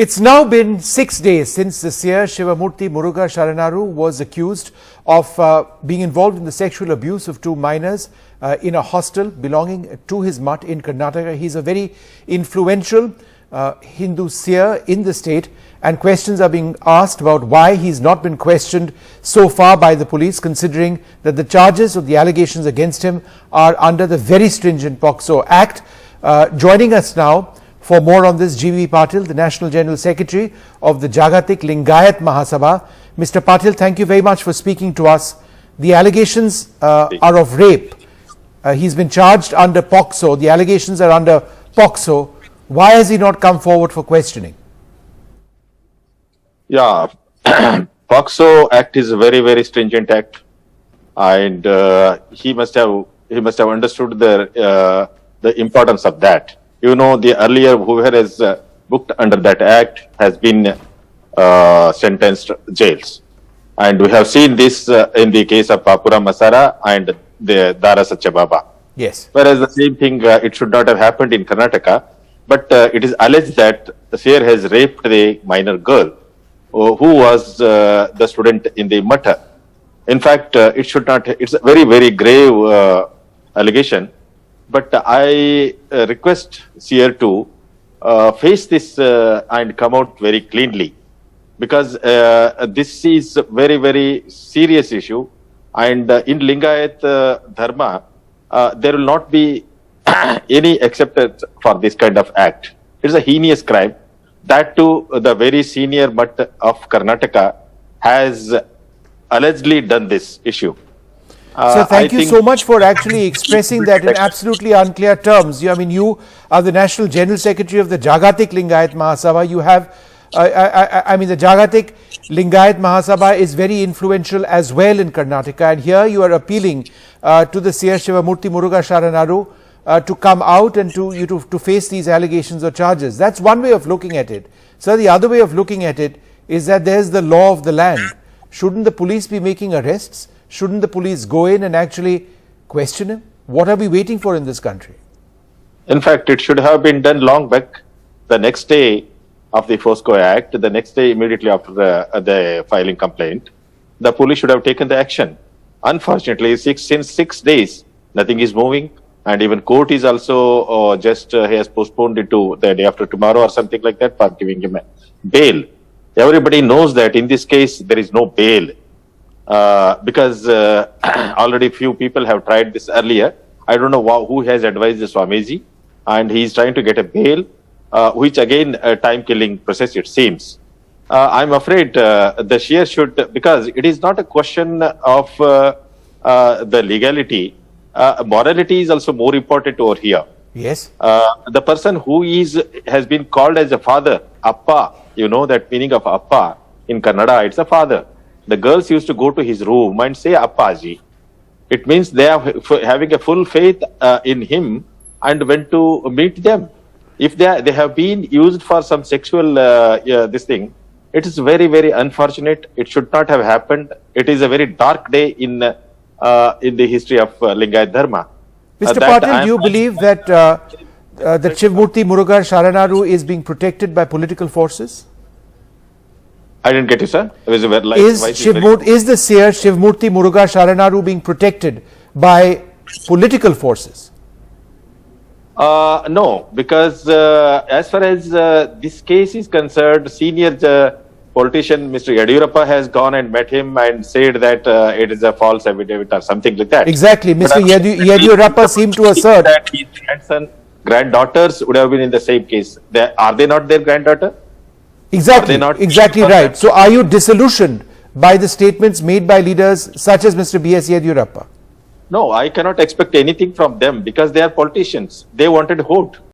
It's now been 6 days since the seer Shivamurthy Sharanaru was accused of being involved in the sexual abuse of two minors in a hostel belonging to his mutt in Karnataka. He's a very influential Hindu seer in the state, and questions are being asked about why he's not been questioned so far by the police, considering that the charges of the allegations against him are under the very stringent POCSO Act. Joining us now for more on this, G.V. Patil, the National General Secretary of the Jagatik Lingayat Mahasabha. Mr. Patil, thank you very much for speaking to us. The allegations are of rape. He's been charged under POCSO. The allegations are under POCSO. Why has he not come forward for questioning? Yeah, POCSO Act is a very, very stringent act, and he must have understood the importance of that. You know, the earlier whoever is booked under that act has been sentenced jails, and we have seen this in the case of Papura Masara and the Dara Satchababa. Yes. Whereas the same thing, it should not have happened in Karnataka, but it is alleged that the seer has raped a minor girl who was the student in the Matta. In fact, it should not. It's a very, very grave allegation. But I request seer to face this and come out very cleanly, because this is a very, very serious issue. And in Lingayat Dharma, there will not be any acceptance for this kind of act. It's a heinous crime. That too, the very senior mutt of Karnataka has allegedly done this issue. So thank you so much for actually expressing that in absolutely unclear terms. You are the National General Secretary of the Jagatik Lingayat Mahasabha. You have, the Jagatik Lingayat Mahasabha is very influential as well in Karnataka, and here you are appealing to the seer Shivamurthy Sharanaru to come out and to face these allegations or charges. That's one way of looking at it. So the other way of looking at it is that there's the law of the land. Shouldn't the police be making arrests? Shouldn't the police go in and actually question him? What are we waiting for in this country? In fact, it should have been done long back. The next day of the POCSO Act, the next day immediately after the filing complaint, the police should have taken the action. Unfortunately, since 6 days, nothing is moving, and even court is also he has postponed it to the day after tomorrow or something like that for giving him a bail. Everybody knows that in this case there is no bail. Because already few people have tried this earlier. I don't know who has advised the Swamiji, and he is trying to get a bail, which again a time-killing process it seems. I'm afraid the seer should, because it is not a question of the legality. Morality is also more important over here. Yes. The person who has been called as a father, Appa, you know that meaning of Appa in Kannada, it's a father. The girls used to go to his room and say Appaji. It means they are having a full faith in him and went to meet them. If they have been used for some sexual this thing, it is very, very unfortunate. It should not have happened. It is a very dark day in the history of Lingayat Dharma. Mr. Patil, do you believe that that Shivamurthy Sharanaru is being protected by political forces? I didn't get you, sir. Is the seer Shivamurthy Sharanaru being protected by political forces? No, because as far as this case is concerned, senior politician Mr. Yadiyurappa has gone and met him and said that it is a false affidavit or something like that. Exactly. Mr. Yadiyurappa seemed to assert that his grandson, granddaughters would have been in the same case. Are they not their granddaughter? Exactly right. So are you disillusioned by the statements made by leaders such as Mr. B.S. Yadiyurappa? No, I cannot expect anything from them because they are politicians. They wanted vote.